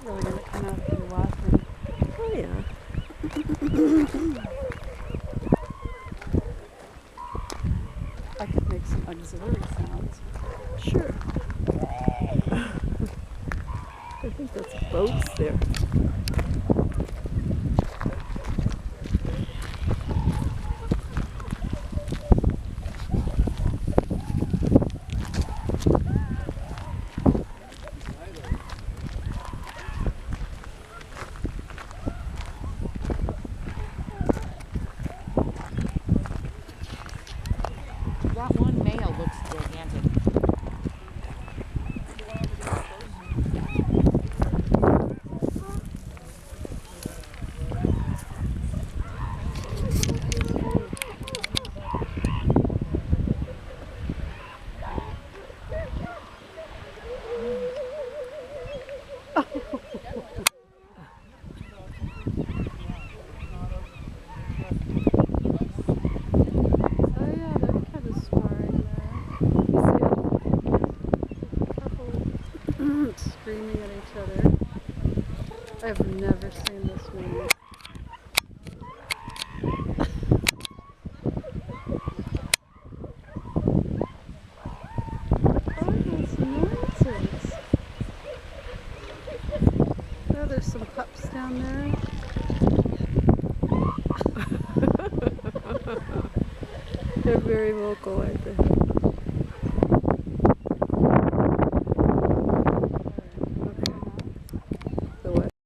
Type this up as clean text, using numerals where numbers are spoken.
really going to come out if you watch them. Oh yeah. I could make some auxiliary sounds. Sure. I think that's boats there. That one male looks gigantic. Screaming at each other. I've never seen this many. Oh, those noises. Oh, there's some pups down there. They're very vocal, aren't they?